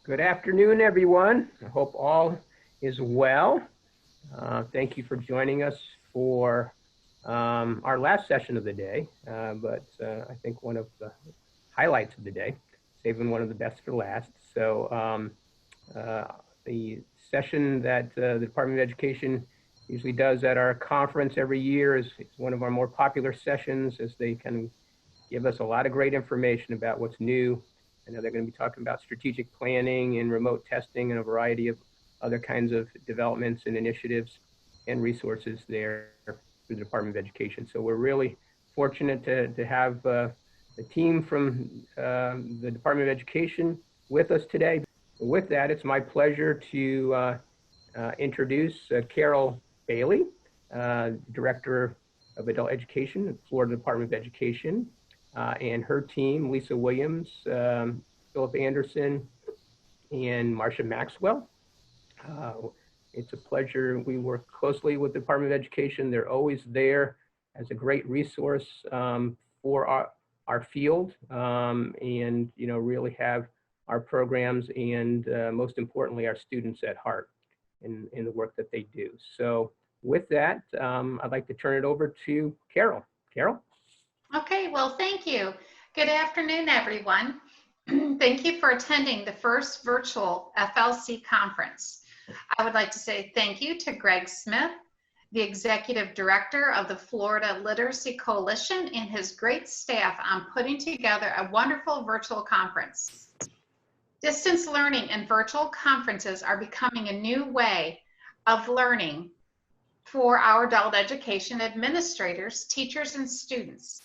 Good afternoon, everyone. I hope all is well. Thank you for joining us for our last session of the day, but I think one of the highlights of the day, saving one of the best for last. So the session that the Department of Education usually does at our conference every year is one of our more popular sessions, as they can give us a lot of great information about what's new. I know they're going to be talking about strategic planning and remote testing and a variety of other kinds of developments and initiatives and resources there through the Department of Education. So we're really fortunate to have the team from the Department of Education with us today. With that, it's my pleasure to introduce Carol Bailey, Director of Adult Education at Florida Department of Education, and her team, Lisa Williams, Philip Anderson, and Marcia Maxwell. It's a pleasure. We work closely with the Department of Education. They're always there as a great resource for our field, and really have our programs and most importantly, our students at heart in the work that they do. So with that, I'd like to turn it over to Carol. Carol? Okay, well, thank you. Good afternoon, everyone. Thank you for attending the first virtual FLC conference. I would like to say thank you to Greg Smith, the Executive Director of the Florida Literacy Coalition, and his great staff on putting together a wonderful virtual conference. Distance learning and virtual conferences are becoming a new way of learning for our adult education administrators, teachers, and students.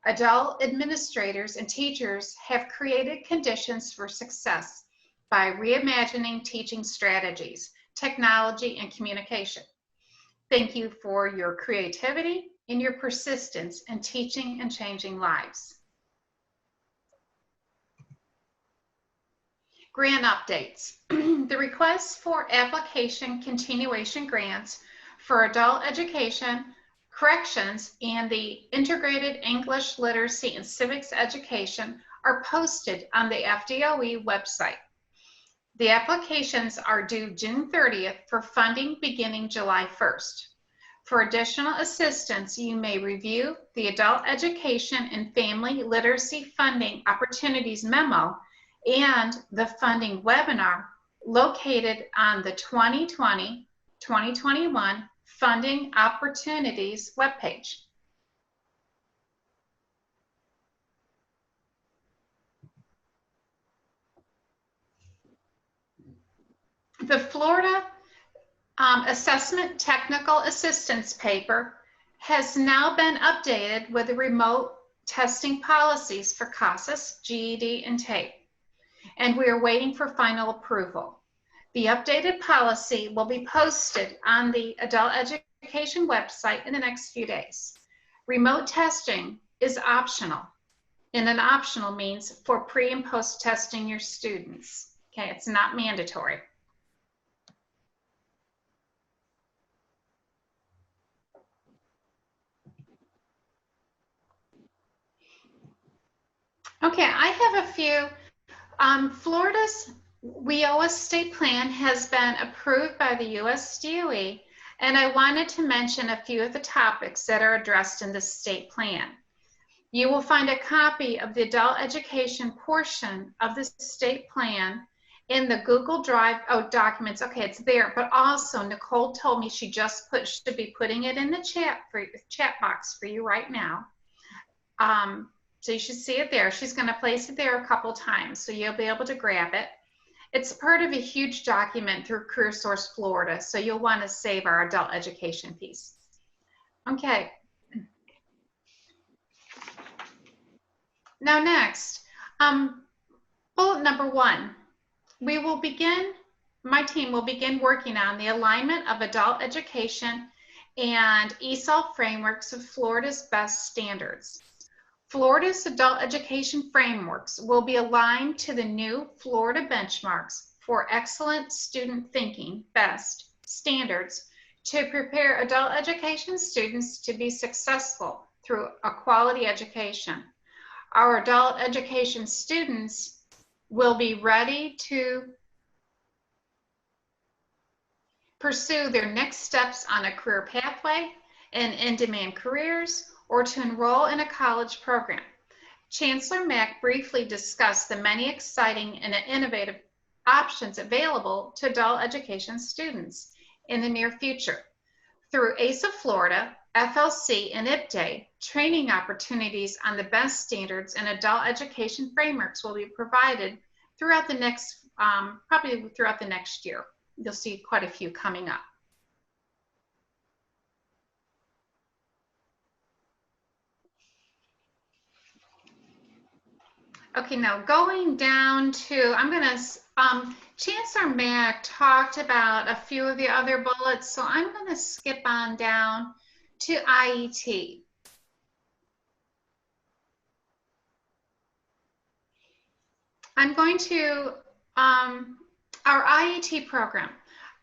Adult administrators and teachers have created conditions for success by reimagining teaching strategies, technology, and communication. Thank you for your creativity and your persistence in teaching and changing lives. Grant updates. The requests for application continuation grants for adult education, corrections, and the integrated English literacy and civics education are posted on the FDOE website. The applications are due June 30th for funding beginning July 1st. For additional assistance, you may review the Adult Education and Family Literacy Funding Opportunities Memo and the funding webinar located on the 2020-2021 Funding Opportunities webpage. The Florida Assessment Technical Assistance paper has now been updated with the remote testing policies for Casas, GED, and TAPE, and we are waiting for final approval. The updated policy will be posted on the Adult Education website in the next few days. Remote testing is optional, and an optional means for pre and post testing your students. Okay, it's not mandatory. Okay, I have a few. Florida's WIOA state plan has been approved by the US DOE, and I wanted to mention a few of the topics that are addressed in the state plan. You will find a copy of the adult education portion of the state plan in the Google Drive documents. Okay, it's there, but also Nicole told me she should be putting it in the chat box for you right now. So you should see it there. She's going to place it there a couple times, so you'll be able to grab it. It's part of a huge document through CareerSource Florida, so you'll want to save our adult education piece. Okay. Now next, bullet number 1. My team will begin working on the alignment of adult education and Isaw frameworks of Florida's best standards. Florida's adult education frameworks will be aligned to the new Florida benchmarks for excellent student thinking, BEST standards, to prepare adult education students to be successful through a quality education. Our adult education students will be ready to pursue their next steps on a career pathway in in-demand careers, or to enroll in a college program. Chancellor Mack briefly discussed the many exciting and innovative options available to adult education students in the near future. Through ACE of Florida, FLC, and IPTE, training opportunities on the best standards and adult education frameworks will be provided throughout the next, probably throughout the next year. You'll see quite a few coming up. Okay, now going down to, I'm going to, Chancellor Mack talked about a few of the other bullets, so I'm going to skip on down to IET. I'm going to, our IET program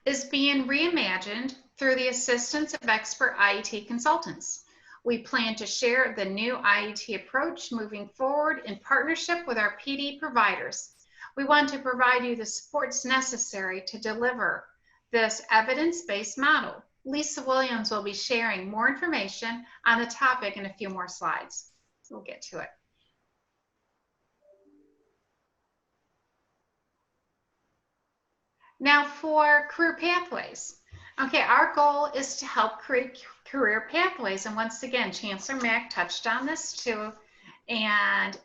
is being reimagined through the assistance of expert IET consultants. We plan to share the new IET approach moving forward in partnership with our PD providers. We want to provide you the supports necessary to deliver this evidence-based model. Lisa Williams will be sharing more information on the topic in a few more slides. We'll get to it. Now for career pathways. Okay, our goal is to help create career pathways. And once again, Chancellor Mack touched on this too. And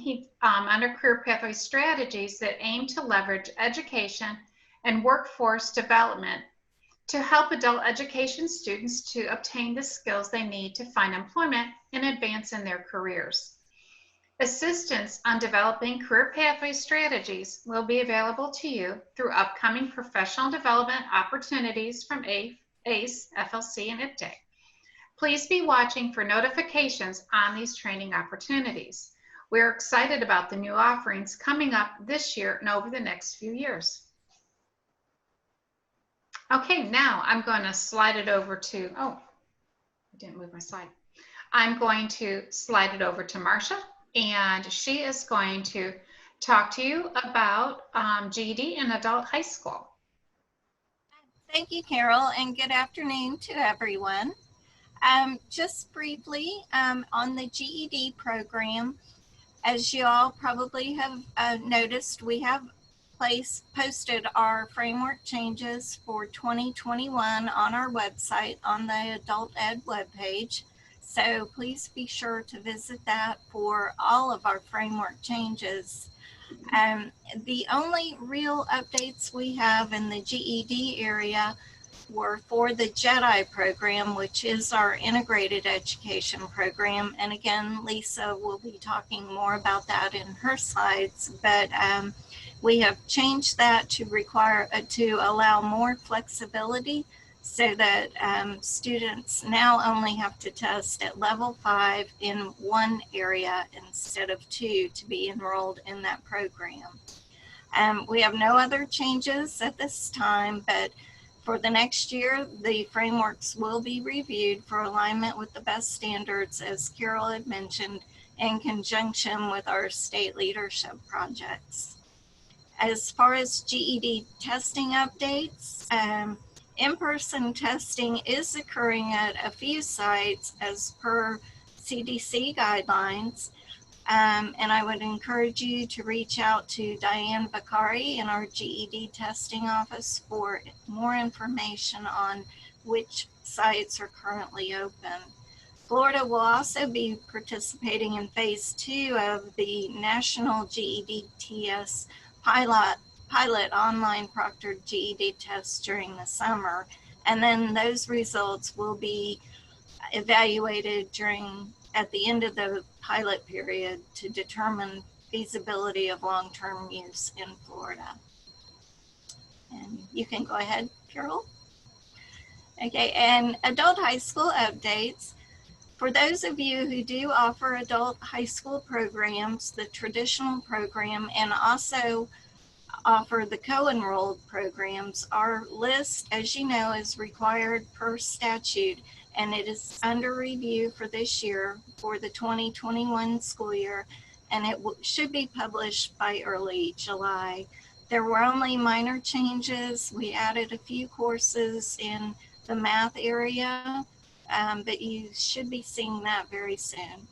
he, under career pathway strategies that aim to leverage education and workforce development to help adult education students to obtain the skills they need to find employment and advance in their careers. Assistance on developing career pathway strategies will be available to you through upcoming professional development opportunities from ACE, FLC, and IPTE. Please be watching for notifications on these training opportunities. We're excited about the new offerings coming up this year and over the next few years. Okay, now I'm going to slide it over to, oh, I didn't move my slide. I'm going to slide it over to Marcia, and she is going to talk to you about GED and adult high school. Thank you, Carol, and good afternoon to everyone. Just briefly on the GED program, as you all probably have noticed, we have posted our framework changes for 2021 on our website on the Adult Ed webpage. So please be sure to visit that for all of our framework changes. The only real updates we have in the GED area were for the Jedi program, which is our integrated education program. And again, Lisa will be talking more about that in her slides, but we have changed that to allow more flexibility so that students now only have to test at level 5 in one area instead of 2 to be enrolled in that program. We have no other changes at this time, but for the next year, the frameworks will be reviewed for alignment with the best standards, as Carol had mentioned, in conjunction with our state leadership projects. As far as GED testing updates, in-person testing is occurring at a few sites as per CDC guidelines. And I would encourage you to reach out to Diane Bakari in our GED testing office for more information on which sites are currently open. Florida will also be participating in phase 2 of the National GED TS pilot online proctored GED tests during the summer. And then those results will be evaluated at the end of the pilot period to determine feasibility of long-term use in Florida. And you can go ahead, Carol. Okay, and adult high school updates. For those of you who do offer adult high school programs, the traditional program, and also offer the co-enrolled programs, our list, as you know, is required per statute, and it is under review for this year for the 2021 school year, and it should be published by early July. There were only minor changes. We added a few courses in the math area, but you should be seeing that very soon.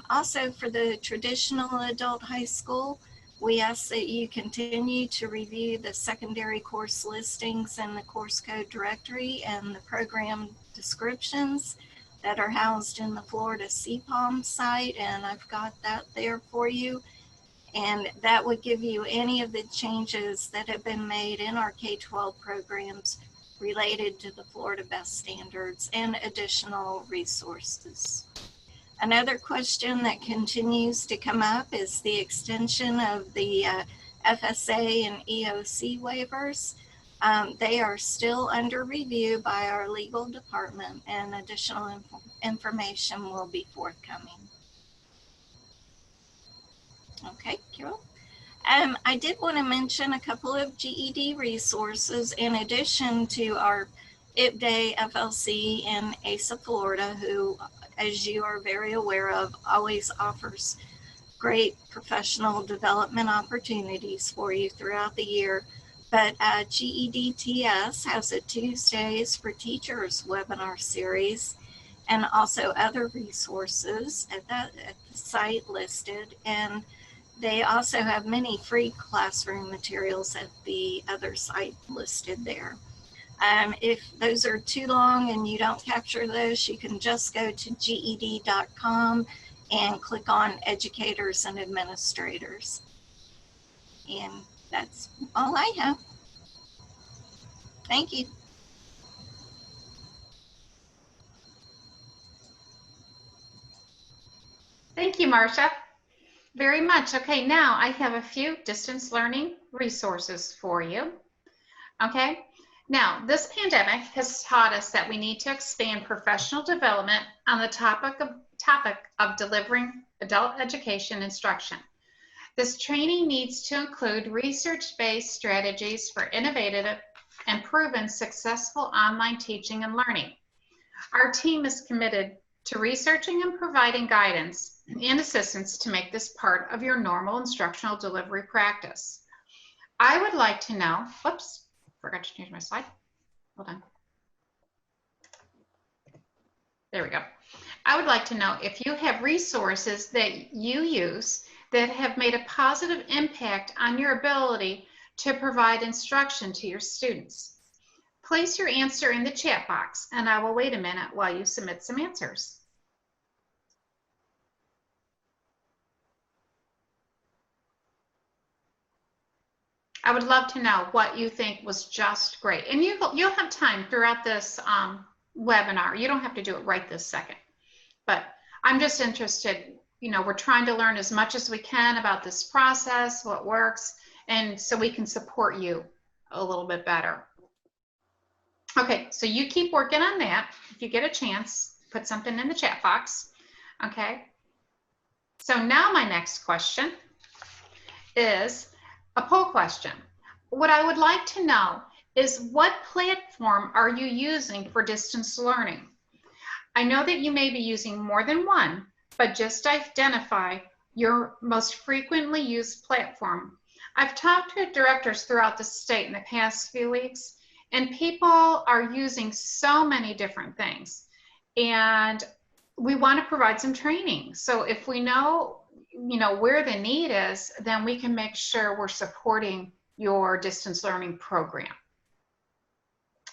Also, for the traditional adult high school, we ask that you continue to review the secondary course listings in the course code directory and the program descriptions that are housed in the Florida CPOM site, and I've got that there for you. And that would give you any of the changes that have been made in our K-12 programs related to the Florida Best Standards and additional resources. Another question that continues to come up is the extension of the FSA and EOC waivers. They are still under review by our legal department, and additional information will be forthcoming. Okay, Carol. I did want to mention a couple of GED resources in addition to our IPDAY, FLC, and ASA Florida, who, as you are very aware of, always offers great professional development opportunities for you throughout the year. But GEDTS has a Tuesdays for Teachers webinar series, and also other resources at the site listed. And they also have many free classroom materials at the other site listed there. If those are too long and you don't capture those, you can just go to GED.com and click on Educators and Administrators. And that's all I have. Thank you. Thank you, Marcia, very much. Okay, now I have a few distance learning resources for you. Okay, now this pandemic has taught us that we need to expand professional development on the topic of delivering adult education instruction. This training needs to include research-based strategies for innovative and proven successful online teaching and learning. Our team is committed to researching and providing guidance and assistance to make this part of your normal instructional delivery practice. I would like to know, whoops, forgot to change my slide. Hold on. There we go. I would like to know if you have resources that you use that have made a positive impact on your ability to provide instruction to your students. Place your answer in the chat box, and I will wait a minute while you submit some answers. I would love to know what you think was just great. And you'll have time throughout this webinar. You don't have to do it right this second. But I'm just interested, you know, we're trying to learn as much as we can about this process, what works, and so we can support you a little bit better. Okay, so you keep working on that. If you get a chance, put something in the chat box. Okay. So now my next question is a poll question. What I would like to know is, what platform are you using for distance learning? I know that you may be using more than one, but just identify your most frequently used platform. I've talked to directors throughout the state in the past few weeks, and people are using so many different things. And we want to provide some training. So if we know, you know, where the need is, then we can make sure we're supporting your distance learning program.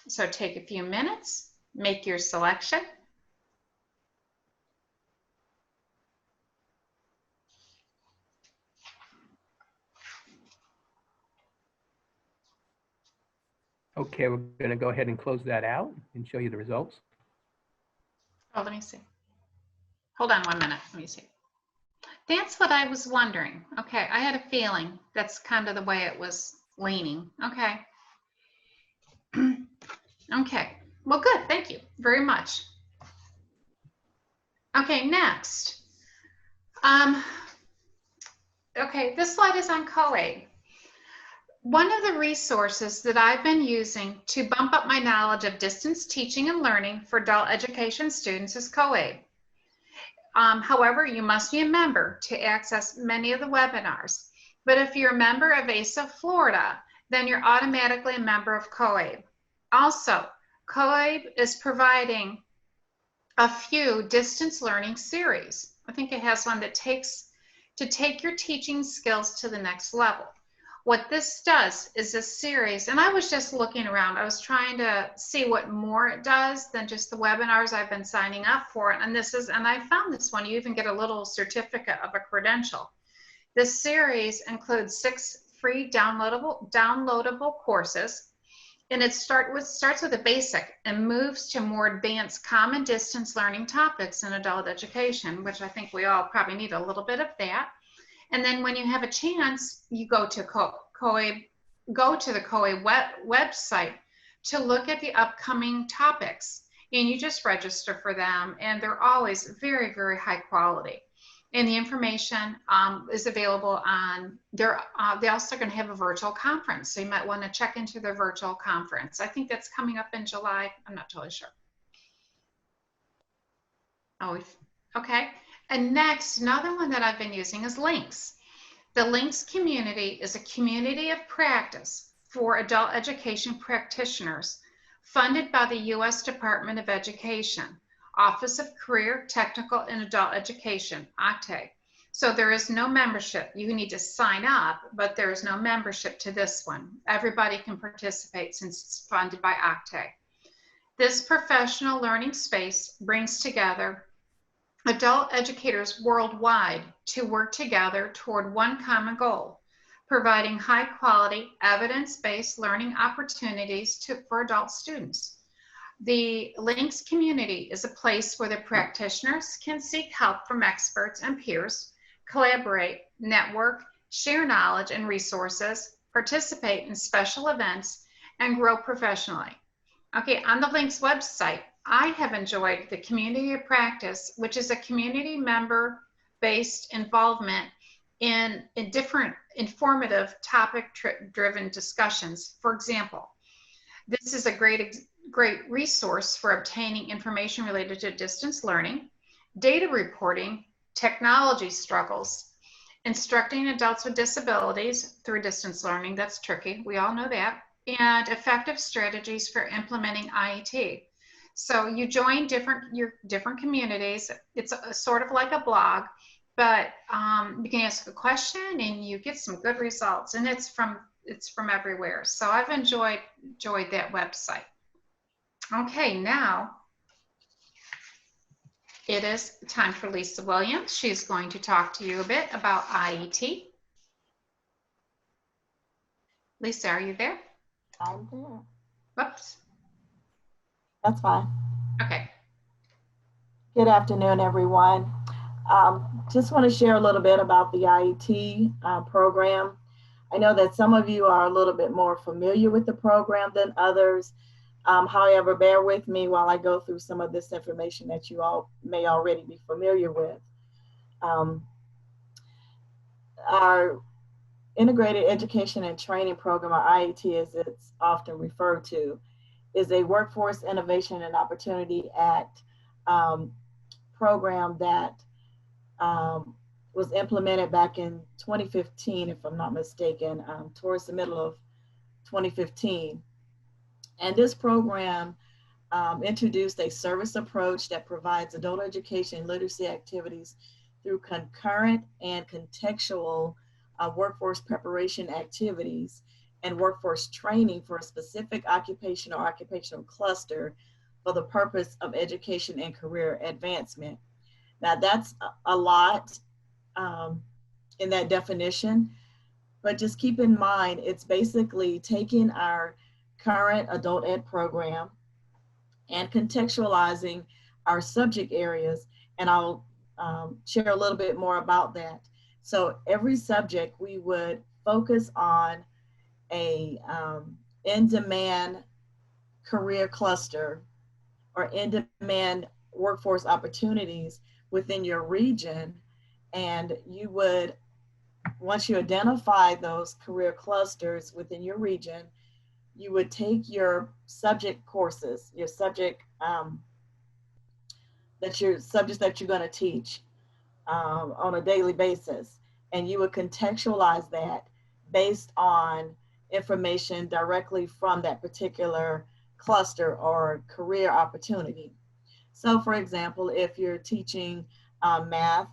So take a few minutes, make your selection. Okay, we're going to go ahead and close that out and show you the results. Oh, let me see. Hold on 1 minute. Let me see. That's what I was wondering. Okay, I had a feeling that's kind of the way it was leaning. Okay. Okay, well, good. Thank you very much. Okay, next. Okay, this slide is on COAID. One of the resources that I've been using to bump up my knowledge of distance teaching and learning for adult education students is COAID. However, you must be a member to access many of the webinars. But if you're a member of Isaw, Florida, then you're automatically a member of COABE. Also, COABE is providing a few distance learning series. I think it has one that take your teaching skills to the next level. What this does is a series, and I was just looking around. I was trying to see what more it does than just the webinars I've been signing up for. And I found this one. You even get a little certificate of a credential. This series includes 6 free downloadable courses, and it starts with a basic and moves to more advanced common distance learning topics in adult education, which I think we all probably need a little bit of that. And then when you have a chance, you go to the COABE website to look at the upcoming topics, and you just register for them, and they're always very, very high quality. And the information is available on they're also going to have a virtual conference, so you might want to check into their virtual conference. I think that's coming up in July. I'm not totally sure. Oh, okay. And next, another one that I've been using is Links. The Links community is a community of practice for adult education practitioners funded by the U.S. Department of Education, Office of Career, Technical, and Adult Education, OCTE. So there is no membership. You need to sign up, but there is no membership to this one. Everybody can participate since it's funded by OCTE. This professional learning space brings together adult educators worldwide to work together toward one common goal, providing high-quality, evidence-based learning opportunities for adult students. The Links community is a place where the practitioners can seek help from experts and peers, collaborate, network, share knowledge and resources, participate in special events, and grow professionally. Okay, on the Links website, I have enjoyed the community of practice, which is a community member-based involvement in different informative topic-driven discussions. For example, this is a great resource for obtaining information related to distance learning, data reporting, technology struggles, instructing adults with disabilities through distance learning. That's tricky. We all know that. And effective strategies for implementing IET. So you join your different communities. It's sort of like a blog, but you can ask a question and you get some good results. And it's from everywhere. So I've enjoyed that website. Okay, now it is time for Lisa Williams. She's going to talk to you a bit about IET. Lisa, are you there? I'm there. Whoops. That's fine. Okay. Good afternoon, everyone. Just want to share a little bit about the IET program. I know that some of you are a little bit more familiar with the program than others. However, bear with me while I go through some of this information that you all may already be familiar with. Our Integrated Education and Training Program, or IET as it's often referred to, is a Workforce Innovation and Opportunity Act program that was implemented back in 2015, if I'm not mistaken, towards the middle of 2015. And this program introduced a service approach that provides adult education literacy activities through concurrent and contextual workforce preparation activities and workforce training for a specific occupation or occupational cluster for the purpose of education and career advancement. Now that's a lot in that definition, but just keep in mind, it's basically taking our current adult ed program and contextualizing our subject areas, and I'll share a little bit more about that. So every subject we would focus on a in-demand career cluster or in-demand workforce opportunities within your region, and you would, once you identify those career clusters within your region, you would take your subject courses, your subject subjects that you're going to teach on a daily basis. and you would contextualize that based on information directly from that particular cluster or career opportunity. So for example, if you're teaching math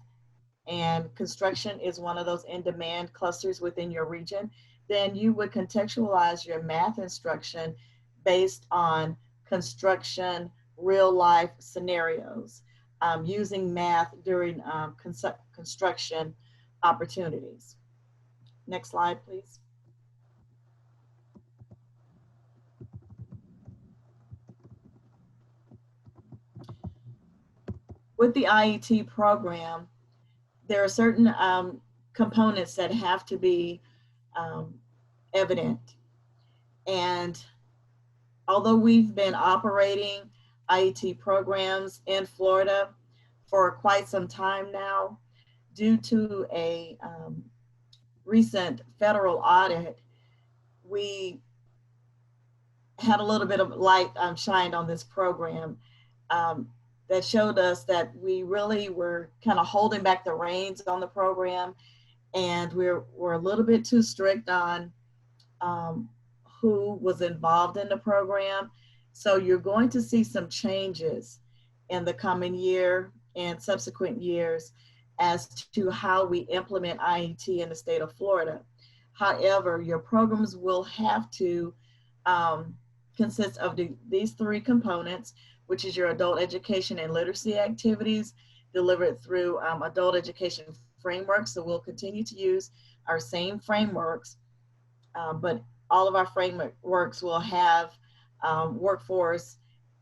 and construction is one of those in-demand clusters within your region, then you would contextualize your math instruction based on construction real-life scenarios, using math during construction opportunities. Next slide, please. With the IET program, there are certain components that have to be evident. And although we've been operating IET programs in Florida for quite some time now, due to a recent federal audit, we had a little bit of light shined on this program that showed us that we really were kind of holding back the reins on the program, and we're a little bit too strict on who was involved in the program. So you're going to see some changes in the coming year and subsequent years as to how we implement IET in the state of Florida. However, your programs will have to consist of these three components, which is your adult education and literacy activities delivered through adult education frameworks. So we'll continue to use our same frameworks, but all of our frameworks will have workforce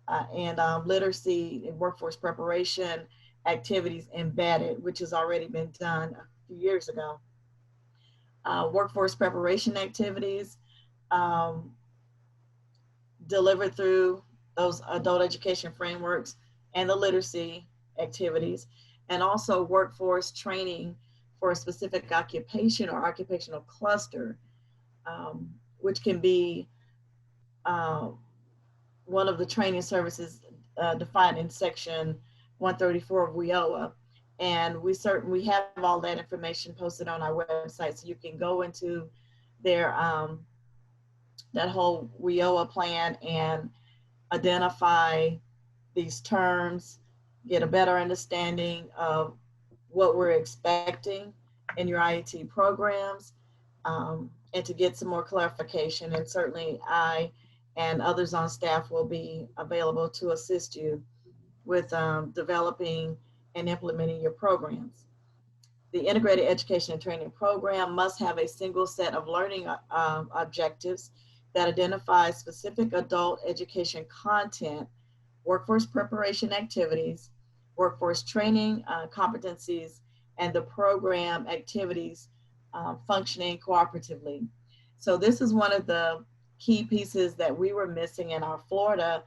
and literacy and workforce preparation activities embedded, which has already been done a few years ago. Workforce preparation activities delivered through those adult education frameworks and the literacy activities, and also workforce training for a specific occupation or occupational cluster, which can be one of the training services defined in section 134 of WIOA. And we have all that information posted on our website, so you can go into their that whole WIOA plan and identify these terms, get a better understanding of what we're expecting in your IET programs, and to get some more clarification. And certainly I and others on staff will be available to assist you with developing and implementing your programs. The Integrated Education and Training Program must have a single set of learning objectives that identifies specific adult education content, workforce preparation activities, workforce training competencies, and the program activities functioning cooperatively. So this is one of the key pieces that we were missing in our Florida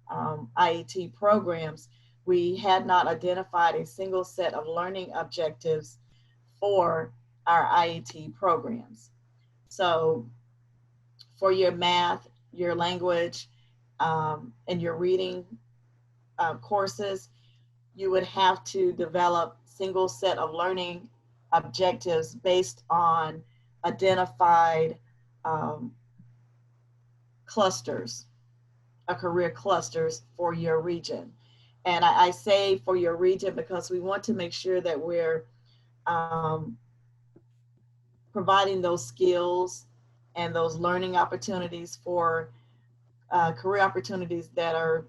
IET programs. We had not identified a single set of learning objectives for our IET programs. So for your math, your language, and your reading courses, you would have to develop single set of learning objectives based on identified clusters, career clusters for your region. And I say for your region because we want to make sure that we're providing those skills and those learning opportunities for career opportunities that are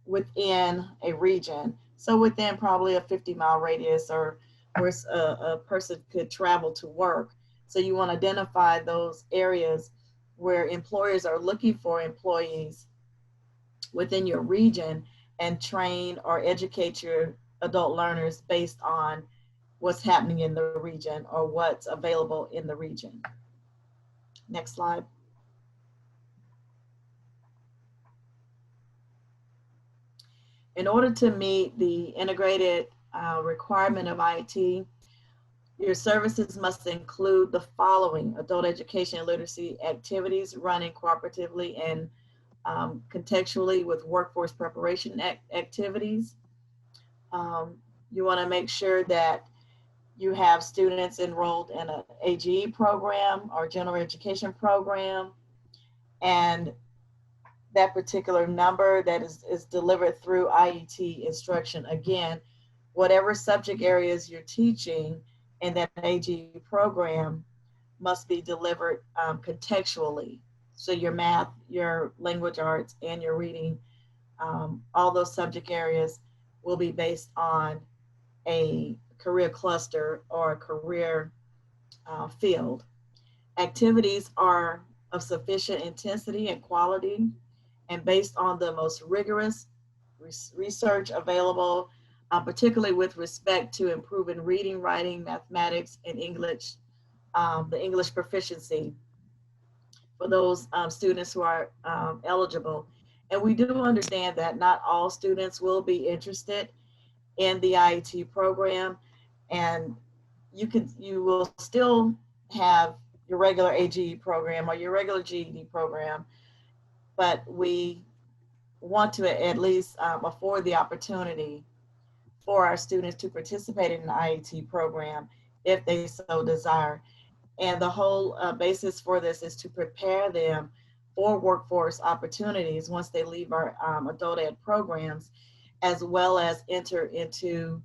within a region. So within probably a 50-mile radius or where a person could travel to work. So you want to identify those areas where employers are looking for employees within your region and train or educate your adult learners based on what's happening in the region or what's available in the region. Next slide. In order to meet the integrated requirement of IET, your services must include the following: adult education and literacy activities running cooperatively and contextually with workforce preparation activities. You want to make sure that you have students enrolled in an AGE program or general education program, and that particular number that is delivered through IET instruction. Again, whatever subject areas you're teaching in that AGE program must be delivered contextually. So your math, your language arts, and your reading, all those subject areas will be based on a career cluster or a career field. Activities are of sufficient intensity and quality and based on the most rigorous research available, particularly with respect to improving reading, writing, mathematics, and English, the English proficiency for those students who are eligible. And we do understand that not all students will be interested in the IET program, and you will still have your regular AGE program or your regular GED program, but we want to at least afford the opportunity for our students to participate in the IET program if they so desire. And the whole basis for this is to prepare them for workforce opportunities once they leave our adult ed programs, as well as enter into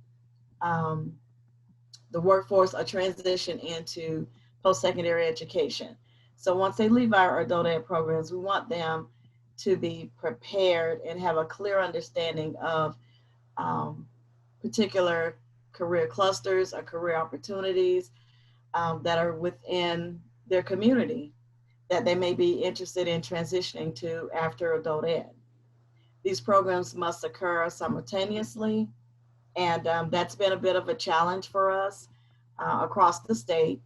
the workforce or transition into post-secondary education. So once they leave our adult ed programs, we want them to be prepared and have a clear understanding of particular career clusters or career opportunities that are within their community that they may be interested in transitioning to after adult ed. These programs must occur simultaneously, and that's been a bit of a challenge for us across the state,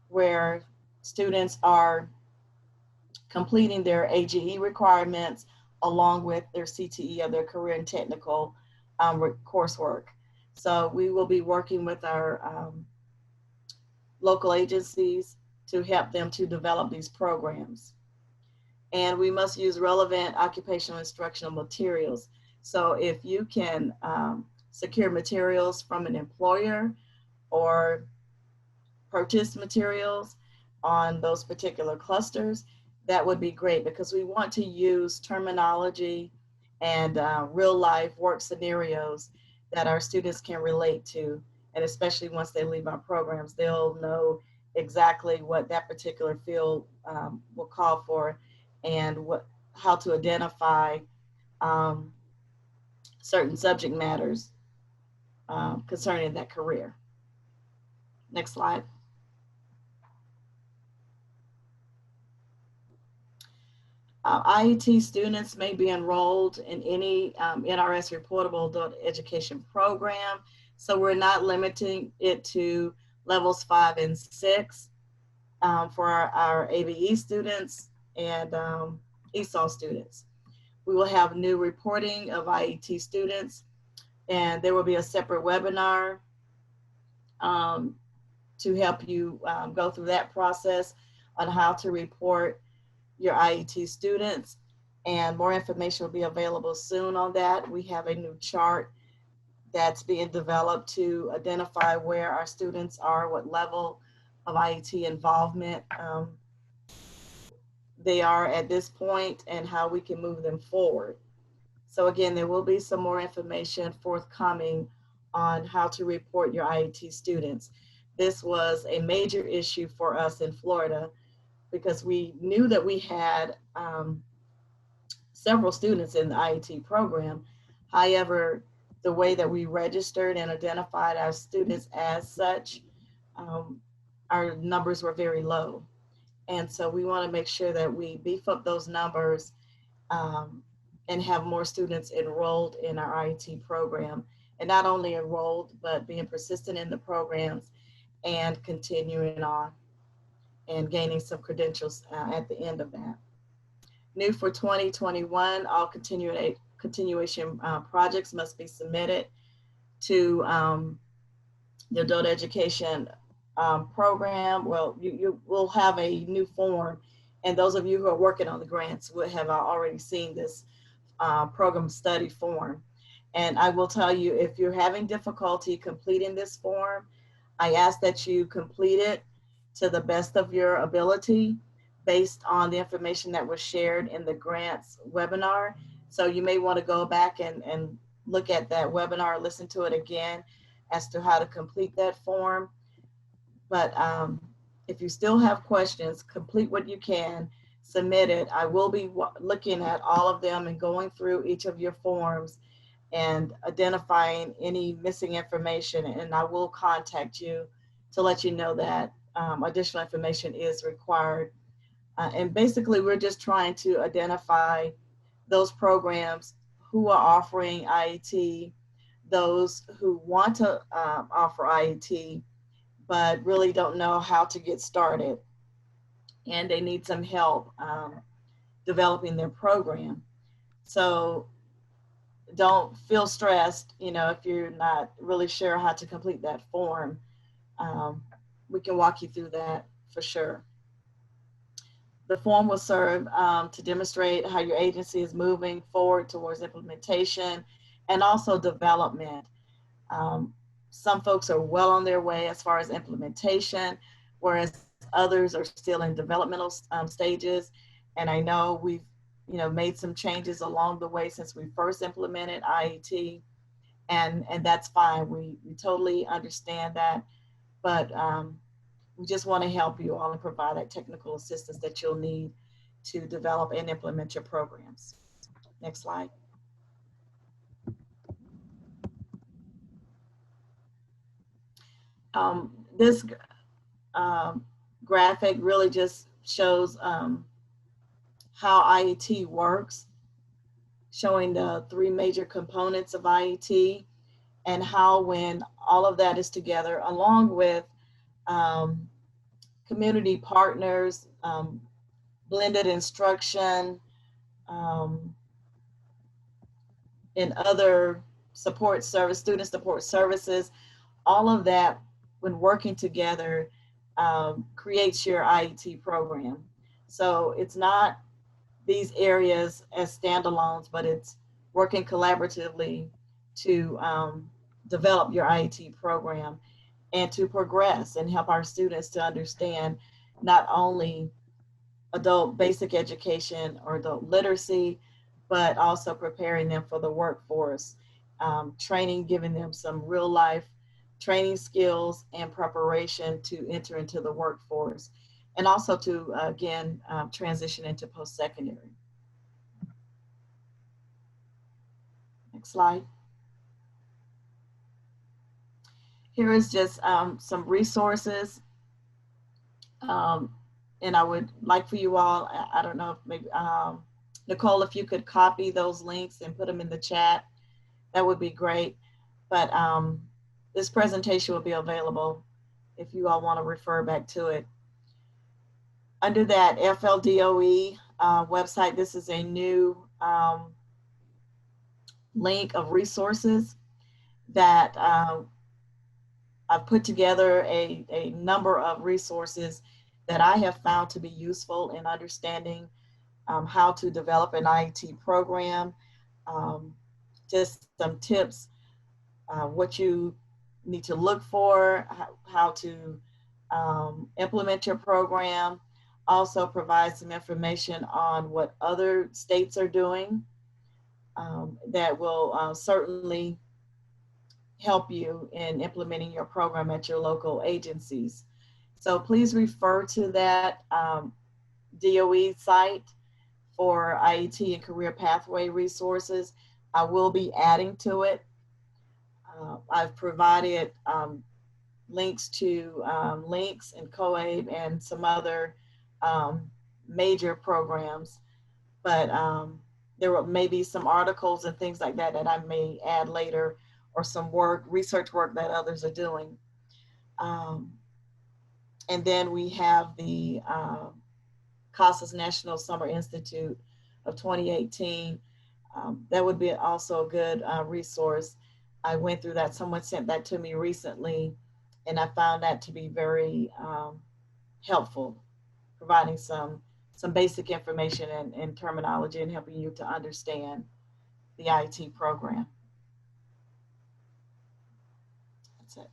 where students are completing their AGE requirements along with their CTE or their career and technical coursework. So we will be working with our local agencies to help them to develop these programs. And we must use relevant occupational instructional materials. So if you can secure materials from an employer or purchase materials on those particular clusters, that would be great, because we want to use terminology and real life work scenarios that our students can relate to. And especially once they leave our programs, they'll know exactly what that particular field will call for, and how to identify certain subject matters concerning that career. Next slide. IET students may be enrolled in any NRS reportable adult education program. So we're not limiting it to levels 5 and 6 for our ABE students and Isaw students. We will have new reporting of IET students, and there will be a separate webinar to help you go through that process on how to report your IET students, and more information will be available soon on that. We have a new chart that's being developed to identify where our students are, what level of IET involvement they are at this point, and how we can move them forward. So again, there will be some more information forthcoming on how to report your IET students. This was a major issue for us in Florida, because we knew that we had several students in the IET program. However, the way that we registered and identified our students as such, our numbers were very low. And so we want to make sure that we beef up those numbers and have more students enrolled in our IET program. And not only enrolled, but being persistent in the programs and continuing on and gaining some credentials at the end of that. New for 2021, all continuation projects must be submitted to the adult education program. Well, you will have a new form, and those of you who are working on the grants would have already seen this program study form. And I will tell you, if you're having difficulty completing this form, I ask that you complete it to the best of your ability based on the information that was shared in the grants webinar. So you may want to go back and look at that webinar, listen to it again as to how to complete that form. But if you still have questions, complete what you can, submit it. I will be looking at all of them and going through each of your forms and identifying any missing information, and I will contact you to let you know that additional information is required. And basically, we're just trying to identify those programs who are offering IET, those who want to offer IET, but really don't know how to get started, and they need some help developing their program. So don't feel stressed, you know, if you're not really sure how to complete that form. We can walk you through that for sure. The form will serve to demonstrate how your agency is moving forward towards implementation and also development. Some folks are well on their way as far as implementation, whereas others are still in developmental stages. And I know we've, you know, made some changes along the way since we first implemented IET, and that's fine. We totally understand that, but we just want to help you all and provide that technical assistance that you'll need to develop and implement your programs. Next slide. This graphic really just shows how IET works, showing the three major components of IET and how when all of that is together, along with community partners, blended instruction, and other support service, student support services, all of that when working together creates your IET program. So it's not these areas as standalones, but it's working collaboratively to develop your IET program and to progress and help our students to understand not only adult basic education or adult literacy, but also preparing them for the workforce, training, giving them some real life training skills and preparation to enter into the workforce, and also to, again, transition into post-secondary. Next slide. Here is just some resources. And I would like for you all, I don't know if maybe, Nicole, if you could copy those links and put them in the chat, that would be great. But this presentation will be available if you all want to refer back to it. Under that FLDOE website, this is a new link of resources that I've put together a number of resources that I have found to be useful in understanding how to develop an IET program, just some tips, what you need to look for, how to implement your program, also provide some information on what other states are doing that will certainly help you in implementing your program at your local agencies. So please refer to that DOE site for IET and career pathway resources. I will be adding to it. I've provided links to links and COABE and some other major programs, but there may be some articles and things like that that I may add later, or some work, research work that others are doing. And then we have the Casas National Summer Institute of 2018. That would be also a good resource. I went through that, someone sent that to me recently, and I found that to be very helpful, providing some basic information and terminology and helping you to understand the IET program. That's it.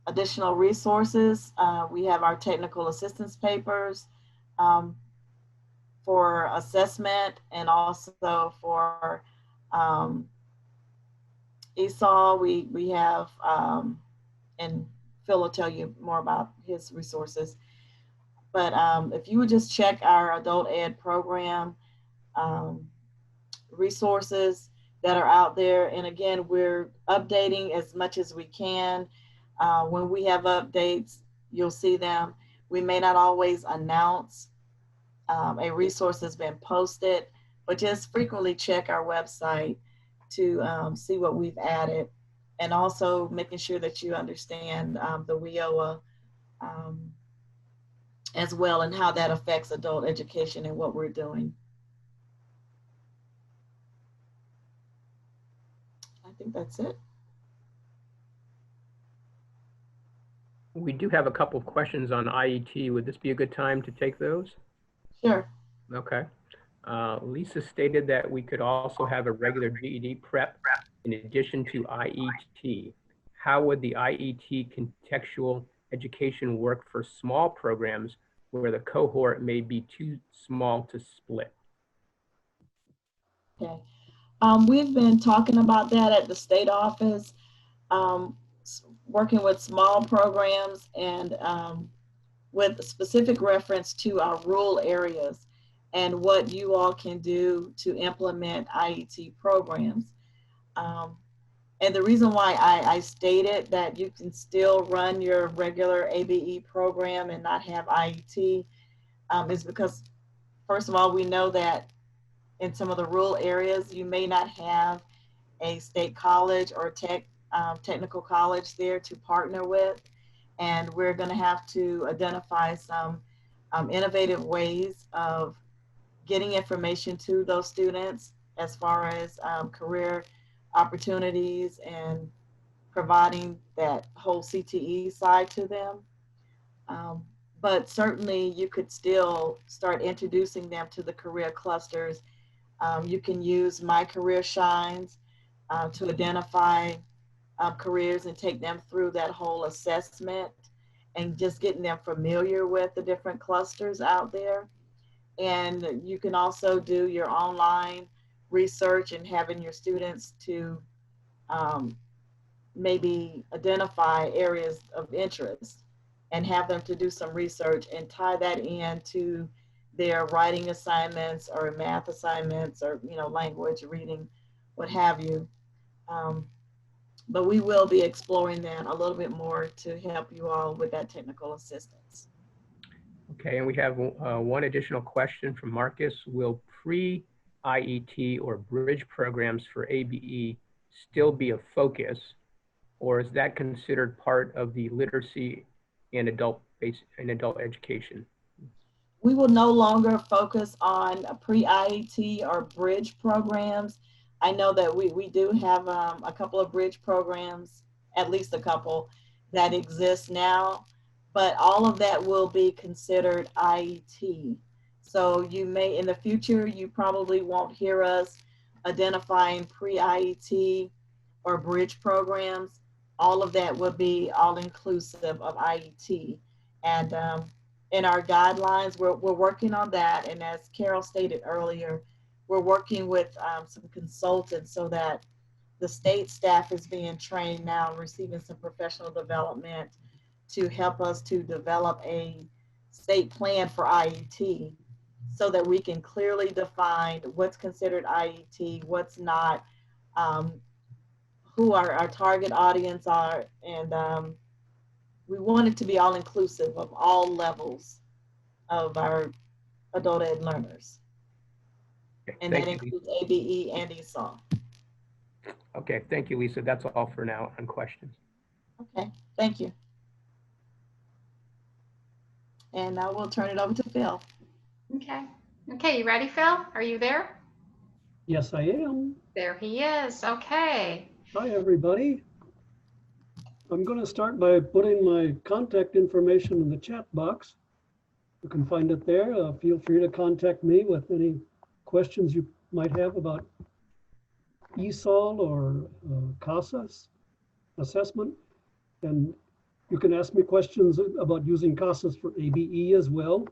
additional resources. We have our technical assistance papers for assessment, and also for Isaw. We have, and Phil will tell you more about his resources. But if you would just check our adult ed program resources that are out there. And again, we're updating as much as we can. When we have updates, you'll see them. We may not always announce a resource has been posted, but just frequently check our website to see what we've added, and also making sure that you understand the WIOA as well, and how that affects adult education and what we're doing. I think that's it. We do have a couple of questions on IET. Would this be a good time to take those? Sure. Okay. Lisa stated that we could also have a regular GED prep in addition to IET. How would the IET contextual education work for small programs where the cohort may be too small to split? Okay. We've been talking about that at the state office, working with small programs and with specific reference to our rural areas and what you all can do to implement IET programs. And the reason why I stated that you can still run your regular ABE program and not have IET is because, first of all, we know that in some of the rural areas, you may not have a state college or technical college there to partner with. And we're going to have to identify some innovative ways of getting information to those students as far as career opportunities and providing that whole CTE side to them. But certainly you could still start introducing them to the career clusters. You can use My Career Shines to identify careers and take them through that whole assessment and just getting them familiar with the different clusters out there. And you can also do your online research and having your students to maybe identify areas of interest and have them to do some research and tie that into their writing assignments or math assignments or, you know, language, reading, what have you. But we will be exploring that a little bit more to help you all with that technical assistance. Okay, and we have one additional question from Marcus. Will pre-IET or bridge programs for ABE still be a focus, or is that considered part of the literacy and adult education? We will no longer focus on pre-IET or bridge programs. I know that we do have a couple of bridge programs, at least a couple, that exist now, but all of that will be considered IET. So you may, in the future, you probably won't hear us identifying pre-IET or bridge programs. All of that will be all-inclusive of IET. And in our guidelines, we're working on that. And as Carol stated earlier, we're working with some consultants so that the state staff is being trained now, receiving some professional development to help us to develop a state plan for IET so that we can clearly define what's considered IET, what's not, who our target audience are, and we want it to be all inclusive of all levels of our adult ed learners. And that includes ABE and Isaw. Okay, thank you, Lisa. That's all for now on questions. Okay, thank you. And now we'll turn it over to Phil. Okay. Okay, you ready, Phil? Are you there? Yes, I am. There he is. Okay. Hi, everybody. I'm going to start by putting my contact information in the chat box. You can find it there. Feel free to contact me with any questions you might have about ESOL or Casas assessment. And You can ask me questions about using Casas for ABE as well.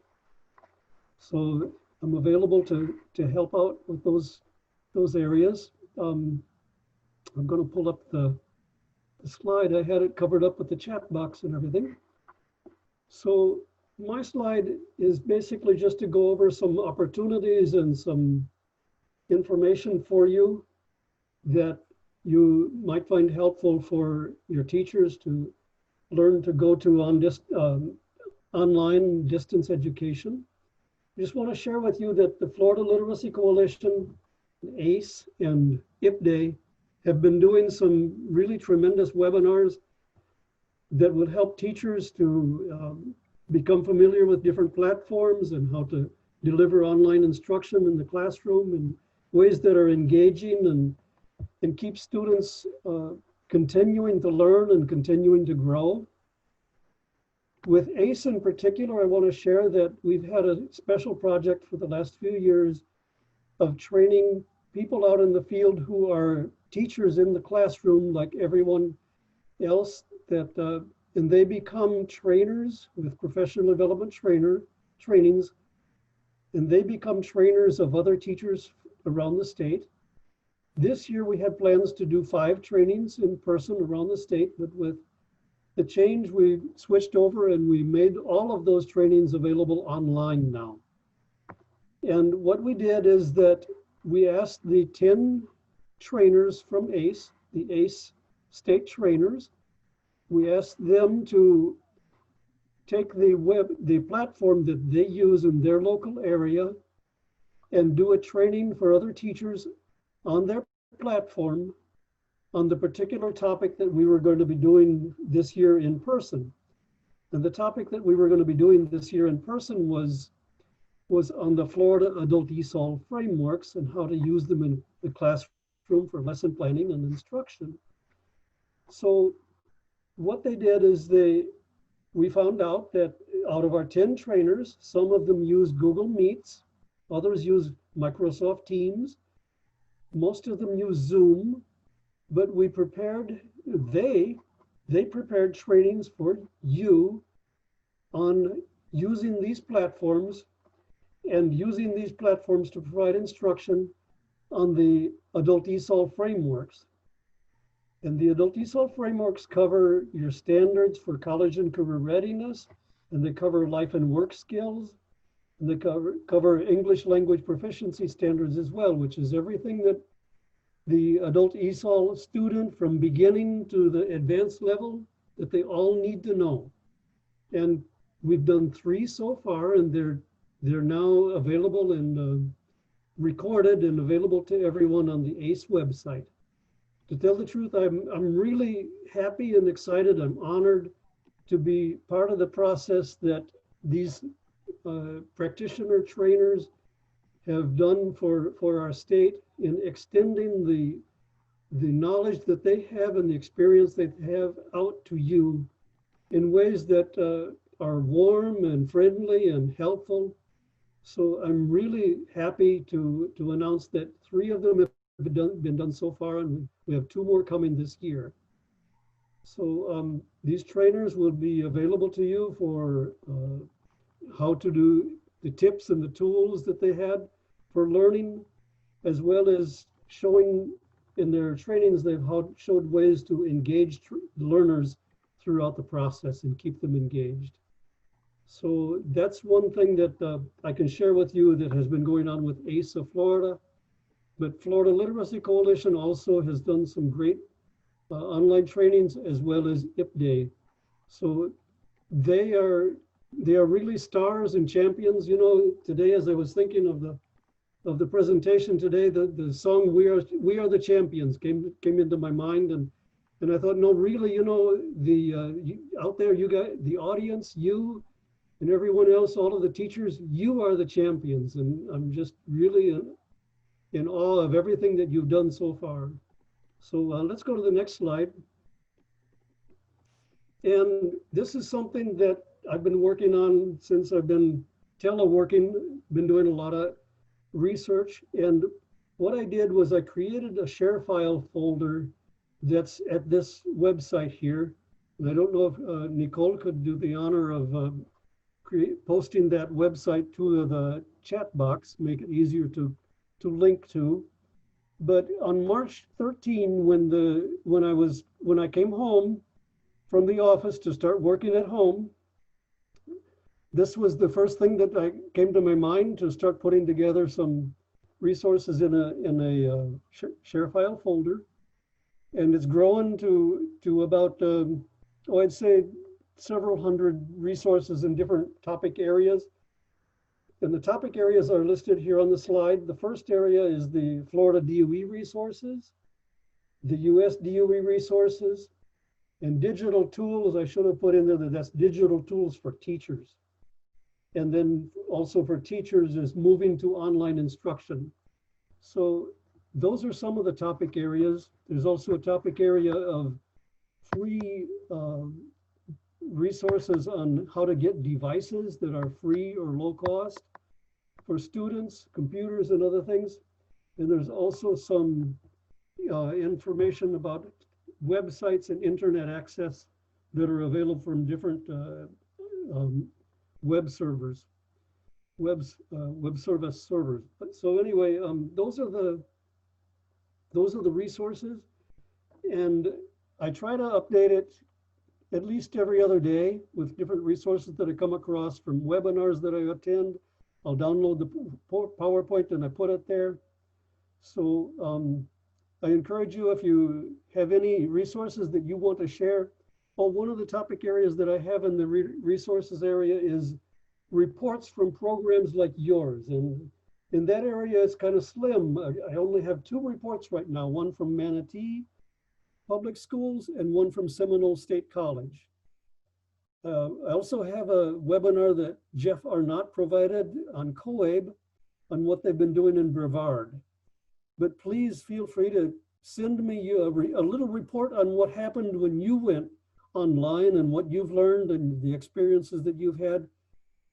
So I'm available to help out with those areas. I'm going to pull up the slide. I had it covered up with the chat box and everything. So my slide is basically just to go over some opportunities and some information for you that you might find helpful for your teachers to learn to go to online distance education. I just want to share with you that the Florida Literacy Coalition, ACE, and IPDAY have been doing some really tremendous webinars that would help teachers to become familiar with different platforms and how to deliver online instruction in the classroom in ways that are engaging and keep students continuing to learn and continuing to grow. With ACE in particular, I want to share that we've had a special project for the last few years of training people out in the field who are teachers in the classroom like everyone else, that and they become trainers with professional development trainings, and they become trainers of other teachers around the state. This year we had plans to do 5 trainings in person around the state, but with the change, we switched over and we made all of those trainings available online now. And what we did is that we asked the 10 trainers from ACE, the ACE state trainers, we asked them to take the platform that they use in their local area and do a training for other teachers on their platform on the particular topic that we were going to be doing this year in person. And the topic that we were going to be doing this year in person was on the Florida Adult ESOL frameworks and how to use them in the classroom for lesson planning and instruction. So what they did is we found out that out of our 10 trainers, some of them use Google Meets, others use Microsoft Teams, most of them use Zoom, but they prepared trainings for you on using these platforms and using these platforms to provide instruction on the Adult ESOL frameworks. And the Adult ESOL frameworks cover your standards for college and career readiness, and they cover life and work skills, and they cover English language proficiency standards as well, which is everything that the Adult ESOL student from beginning to the advanced level that they all need to know. And we've done 3 so far, and they're now available and recorded and available to everyone on the ACE website. To tell the truth, I'm really happy and excited. I'm honored to be part of the process that these practitioner trainers have done for our state in extending the knowledge that they have and the experience they have out to you in ways that are warm and friendly and helpful. So I'm really happy to announce that 3 of them have been done so far, and we have 2 more coming this year. So these trainers will be available to you for how to do the tips and the tools that they had for learning, as well as showing in their trainings, they've showed ways to engage learners throughout the process and keep them engaged. So that's one thing that I can share with you that has been going on with ACE of Florida. But Florida Literacy Coalition also has done some great online trainings, as well as IPDAY. So they are really stars and champions. You know, today as I was thinking of the presentation today, the song "We Are the Champions" came into my mind, and I thought, no, really, you know, out there, you guys, the audience, you and everyone else, all of the teachers, you are the champions, and I'm just really in awe of everything that you've done so far. So let's go to the next slide. And this is something that I've been working on since I've been teleworking, been doing a lot of research. And what I did was I created a share file folder that's at this website here. And I don't know if Nicole could do the honor of posting that website to the chat box, make it easier to link to. But on March 13, when I came home from the office to start working at home, this was the first thing that came to my mind, to start putting together some resources in a share file folder. And it's grown to about, I'd say several hundred resources in different topic areas. And the topic areas are listed here on the slide. The first area is the Florida DOE resources, the US DOE resources, and digital tools. I should have put in there that that's digital tools for teachers. And then also for teachers is moving to online instruction. So those are some of the topic areas. There's also a topic area of free resources on how to get devices that are free or low cost for students, computers and other things. And there's also some information about websites and internet access that are available from different web servers, web service servers. So anyway, those are the resources, and I try to update it at least every other day with different resources that I come across from webinars that I attend. I'll download the PowerPoint and I put it there. So I encourage you, if you have any resources that you want to share. Oh, one of the topic areas that I have in the resources area is reports from programs like yours. And in that area, it's kind of slim. I only have 2 reports right now, one from Manatee Public Schools and one from Seminole State College. I also have a webinar that Jeff Arnott provided on COABE on what they've been doing in Brevard. But please feel free to send me a little report on what happened when you went online and what you've learned and the experiences that you've had.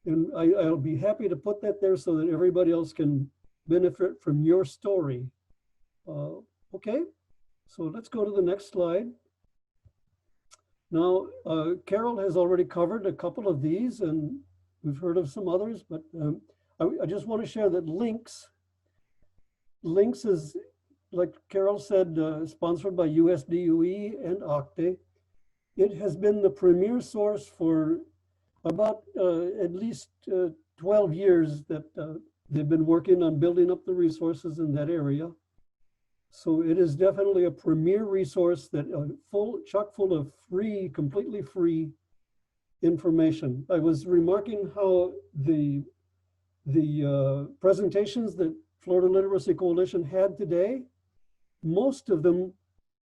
And I'll be happy to put that there so that everybody else can benefit from your story. Okay, so let's go to the next slide. Now, Carol has already covered a couple of these and we've heard of some others, but I just want to share that links is, like Carol said, sponsored by USDOE and OCTE. It has been the premier source for about at least 12 years that they've been working on building up the resources in that area. So it is definitely a premier resource that chock full of free, completely free information. I was remarking how the presentations that Florida Literacy Coalition had today, most of them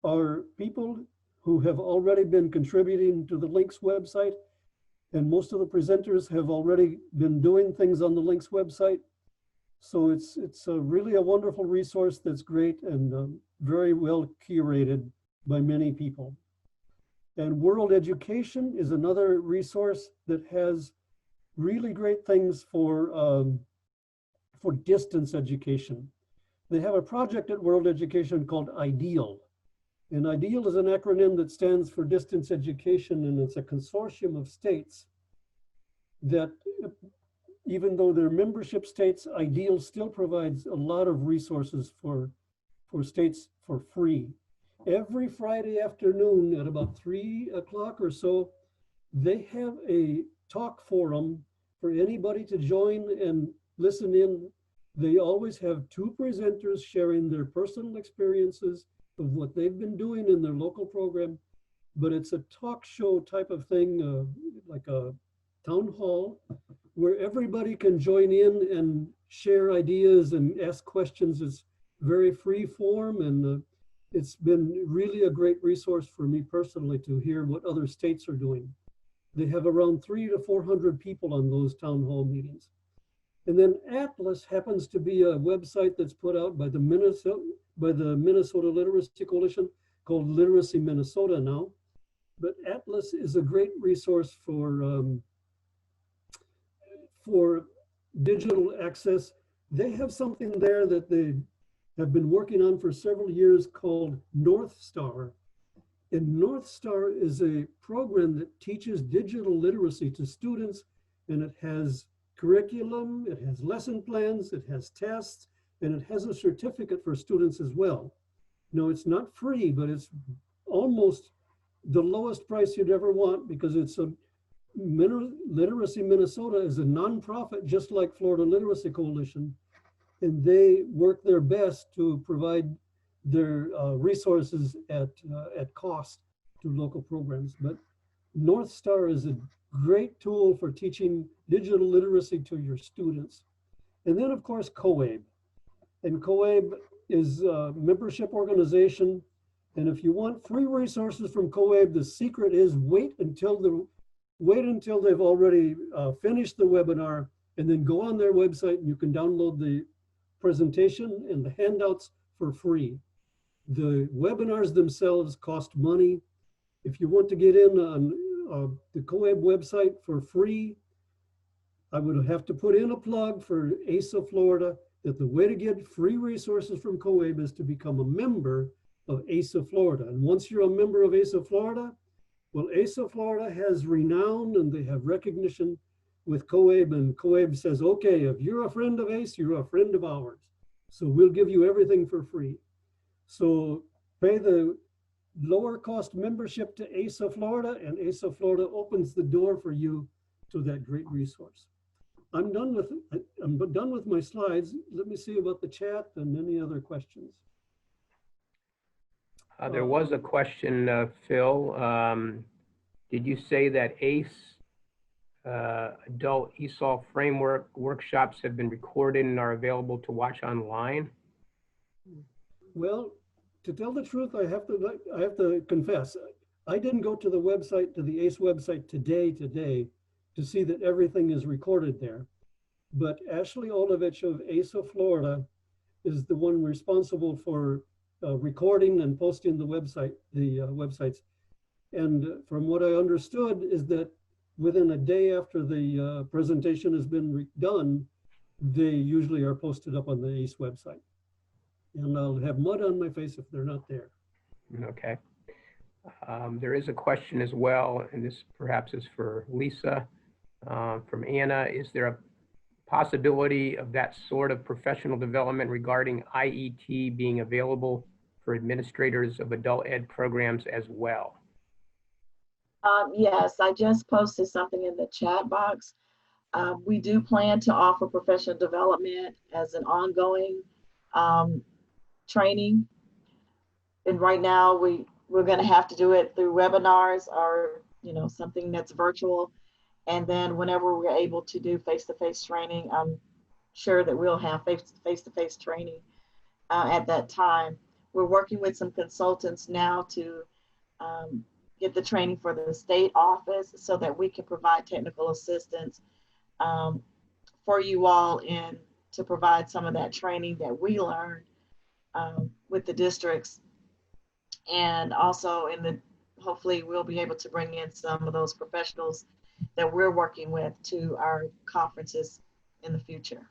are people who have already been contributing to the LINCS website, and most of the presenters have already been doing things on the LINCS website. So it's really a wonderful resource that's great and very well curated by many people. And World Education is another resource that has really great things for distance education. They have a project at World Education called IDEAL. And IDEAL is an acronym that stands for distance education, and it's a consortium of states that, even though they're membership states, IDEAL still provides a lot of resources for states for free. Every Friday afternoon at about 3 o'clock or so, they have a talk forum for anybody to join and listen in. They always have 2 presenters sharing their personal experiences of what they've been doing in their local program, but it's a talk show type of thing, like a town hall, where everybody can join in and share ideas and ask questions. It's very free form, and it's been really a great resource for me personally to hear what other states are doing. They have around 300 to 400 people on those town hall meetings. And then Atlas happens to be a website that's put out by the Minnesota Literacy Coalition, called Literacy Minnesota now. But Atlas is a great resource for digital access. They have something there that they have been working on for several years called North Star. And North Star is a program that teaches digital literacy to students, and it has curriculum, it has lesson plans, it has tests, and it has a certificate for students as well. No, it's not free, but it's almost the lowest price you'd ever want, because it's a Literacy Minnesota is a nonprofit just like Florida Literacy Coalition, and they work their best to provide their resources at cost to local programs. But North Star is a great tool for teaching digital literacy to your students. And then of course, COABE. And COABE is a membership organization. And if you want free resources from COABE, the secret is wait until they've already finished the webinar, and then go on their website and you can download the presentation and the handouts for free. The webinars themselves cost money. If you want to get in on the COABE website for free, I would have to put in a plug for Isaw, Florida, that the way to get free resources from COABE is to become a member of Isaw, Florida. And once you're a member of Isaw, Florida, well, Isaw, Florida has renown and they have recognition with COABE, and COABE says, okay, if you're a friend of ACE, you're a friend of ours. So we'll give you everything for free. So pay the lower cost membership to Isaw, Florida, and Isaw, Florida opens the door for you to that great resource. I'm done with my slides. Let me see about the chat and any other questions. There was a question, Phil. Did you say that ACE adult ESOL framework workshops have been recorded and are available to watch online? Well, to tell the truth, I have to confess, I didn't go to the website, to the ACE website today to see that everything is recorded there. But Ashley Olovich of Isaw, Florida is the one responsible for recording and posting the websites. And from what I understood is that within a day after the presentation has been done, they usually are posted up on the ACE website. And I'll have mud on my face if they're not there. Okay. There is a question as well, and this perhaps is for Lisa, from Anna. Is there a possibility of that sort of professional development regarding IET being available for administrators of adult ed programs as well? Yes, I just posted something in the chat box. We do plan to offer professional development as an ongoing training. And right now we're going to have to do it through webinars or, something that's virtual. And then whenever we're able to do face-to-face training, I'm sure that we'll have face-to-face training at that time. We're working with some consultants now to get the training for the state office so that we can provide technical assistance for you all and to provide some of that training that we learned with the districts. And also hopefully we'll be able to bring in some of those professionals that we're working with to our conferences in the future.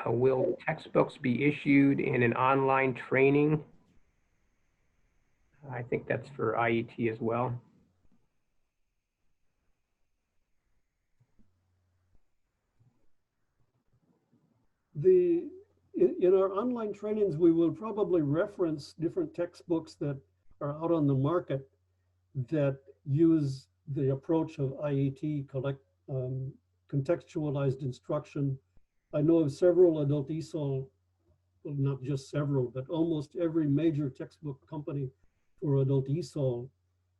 Will textbooks be issued in an online training? I think that's for IET as well. In our online trainings, we will probably reference different textbooks that are out on the market that use the approach of IET, contextualized instruction. I know of several adult ESOL, well, not just several, but almost every major textbook company for adult ESOL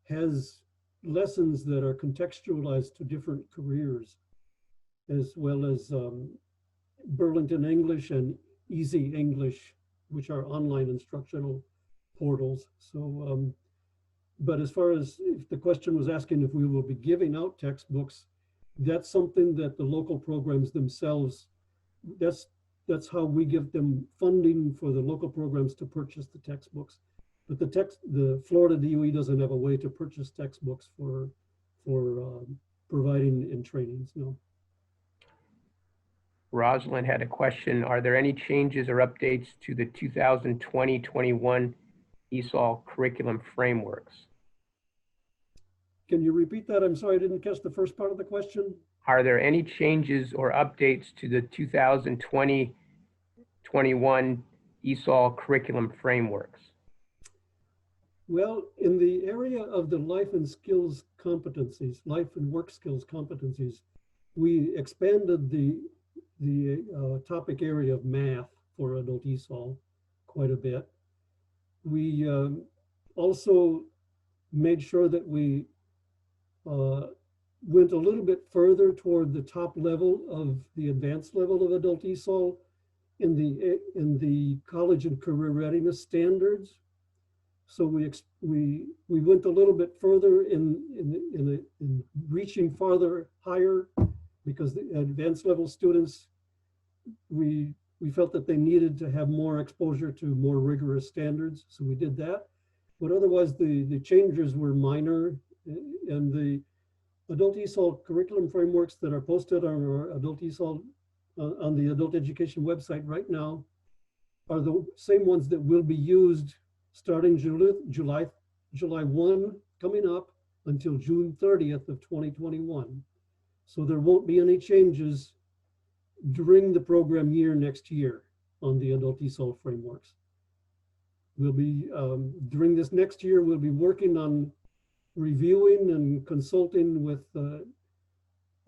has lessons that are contextualized to different careers, as well as Burlington English and Easy English, which are online instructional portals. So, but as far as if the question was asking if we will be giving out textbooks, that's something that the local programs themselves, that's how we give them funding for the local programs to purchase the textbooks. But the Florida DOE doesn't have a way to purchase textbooks for providing in trainings, no. Rosalind had a question. Are there any changes or updates to the 2020-21 Isaw curriculum frameworks? Can you repeat that? I'm sorry, I didn't catch the first part of the question. Are there any changes or updates to the 2020-21 Isaw curriculum frameworks? Well, in the area of the life and skills competencies, life and work skills competencies, we expanded the topic area of math for adult ESOL quite a bit. We also made sure that we went a little bit further toward the top level of the advanced level of adult ESOL in the college and career readiness standards. So we went a little bit further in reaching farther higher, because the advanced level students, we felt that they needed to have more exposure to more rigorous standards. So we did that. But otherwise, the changes were minor, and the adult ESOL curriculum frameworks that are posted on our adult ESOL on the adult education website right now are the same ones that will be used starting July 1 coming up until June 30th of 2021. So there won't be any changes during the program year next year on the adult ESOL frameworks. We'll be, during this next year, we'll be working on reviewing and consulting with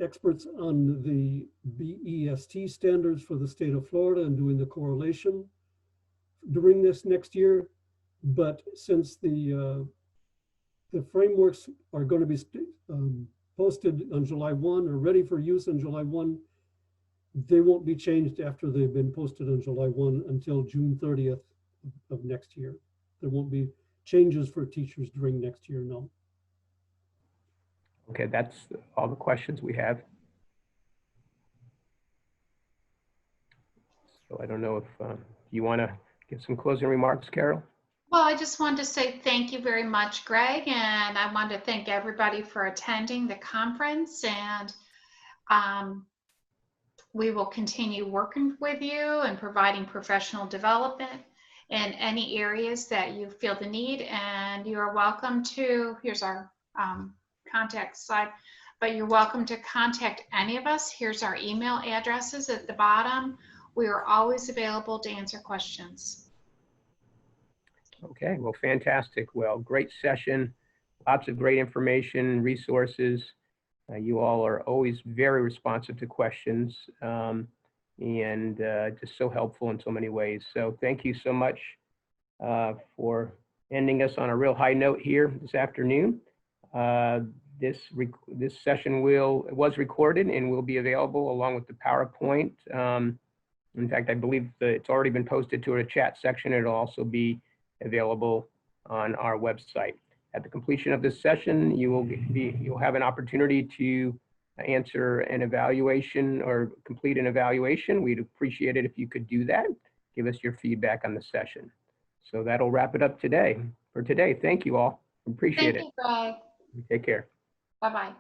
experts on the BEST standards for the state of Florida and doing the correlation during this next year. But since the frameworks are going to be posted on July 1 or ready for use on July 1, they won't be changed after they've been posted on July 1 until June 30th of next year. There won't be changes for teachers during next year, no. Okay, that's all the questions we have. So I don't know if you want to give some closing remarks, Carol? Well, I just wanted to say thank you very much, Greg, and I want to thank everybody for attending the conference, and we will continue working with you and providing professional development in any areas that you feel the need. And you are welcome to, here's our contact slide, but you're welcome to contact any of us. Here's our email addresses at the bottom. We are always available to answer questions. Okay, well, fantastic. Well, great session, lots of great information, resources. You all are always very responsive to questions, and just so helpful in so many ways. So thank you so much for ending us on a real high note here this afternoon. This session was recorded and will be available along with the PowerPoint. In fact, I believe that it's already been posted to a chat section. It'll also be available on our website. At the completion of this session, you'll have an opportunity to answer an evaluation or complete an evaluation. We'd appreciate it if you could do that. Give us your feedback on the session. So that'll wrap it up for today. Thank you all. Appreciate it. Thank you, Greg. Take care. Bye-bye.